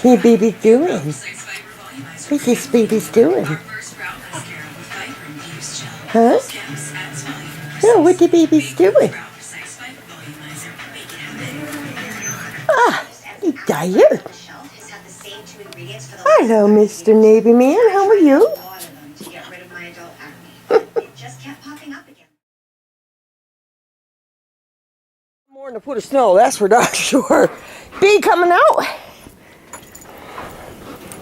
Hey, baby's doing? What's this baby's doing? Huh? Oh, what the baby's doing? Ah, you tired? Hello, Mr. Navy Man. How are you? More than a foot of snow, that's for darn sure. Bee coming out.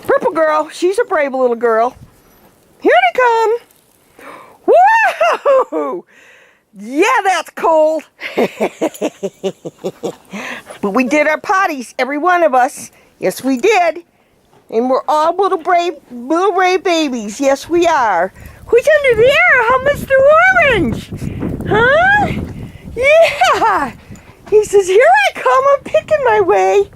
Purple girl, she's a brave little girl. Here they come. Whoa! Yeah, that's cold. But we did our potties, every one of us. Yes, we did. And we're all little brave babies. Yes, we are. Who's under there? How, Mr. Orange? Huh? Yeah. He says, here I come. I'm picking my way.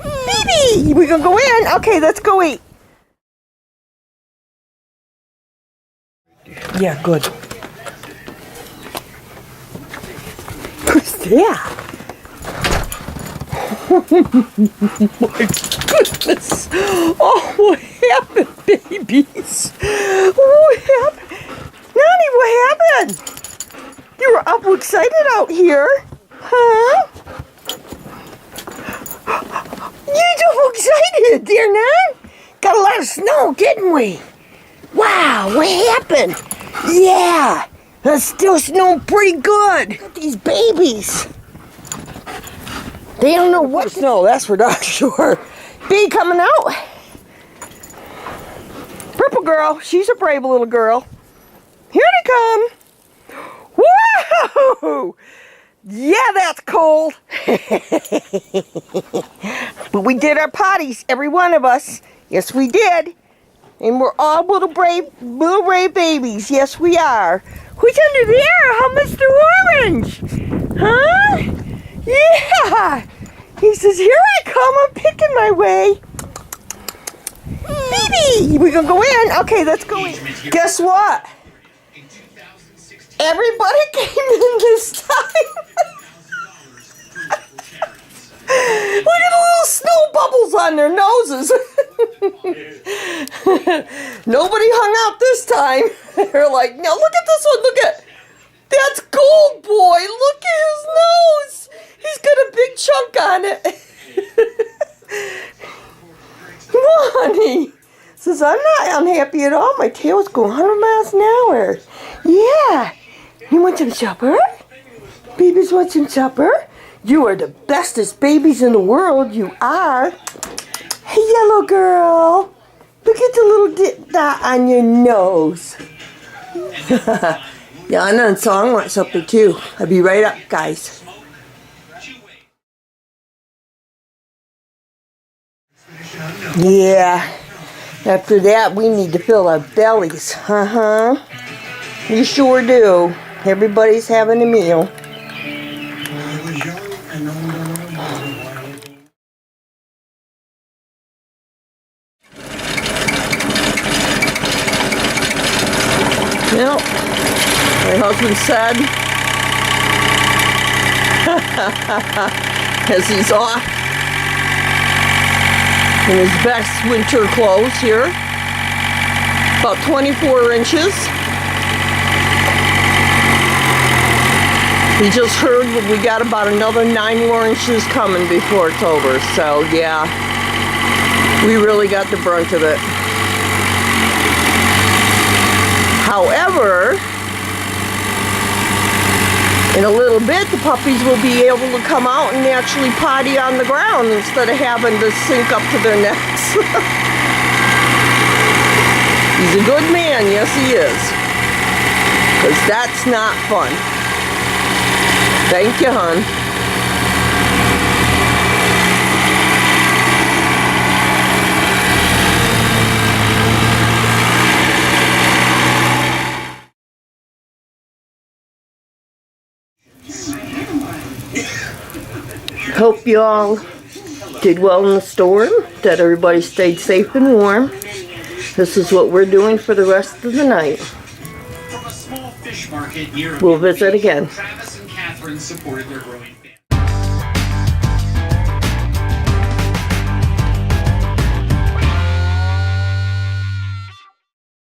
Baby, we gonna go in? Okay, let's go eat. Yeah, good. Who's that? Oh my goodness. Oh, what happened, babies? What happened? Nani, what happened? You were up excited out here. Huh? You're so excited, dear Nan. Got a lot of snow, didn't we? Wow, what happened? Yeah, it's still snowing pretty good. Look at these babies. They don't know what snow, that's for darn sure. Bee coming out. Purple girl, she's a brave little girl. Here they come. Whoa! Yeah, that's cold. But we did our potties, every one of us. Yes, we did. And we're all little brave babies. Yes, we are. Who's under there? How, Mr. Orange? Huh? Yeah. He says, here I come. I'm picking my way. Baby, we gonna go in? Okay, let's go in. Guess what? Everybody came in this time. Look at the little snow bubbles on their noses. Nobody hung out this time. They're like, no, look at this one. Look at, that's Gold Boy. Look at his nose. He's got a big chunk on it. Come on, he says, I'm not unhappy at all. My tail's going 100 miles an hour. Yeah. You want some supper? Babies want some supper? You are the bestest babies in the world. You are. Hey, yellow girl. Look at the little dot on your nose. Yeah, I know Song wants something too. I'll be right up, guys. Yeah. After that, we need to fill our bellies. We sure do. Everybody's having a meal. Well, my husband said, as he's off in his best winter clothes here, about 24 inches. He just heard we got about another 9 more inches coming before it's over. So yeah, we really got the brunt of it. However, in a little bit, the puppies will be able to come out and actually potty on the ground instead of having to sink up to their necks. He's a good man, yes he is. Because that's not fun. Thank you, hon. Hope you all did well in the storm, that everybody stayed safe and warm. This is what we're doing for the rest of the night. We'll visit again. Travis and Catherine supported their growing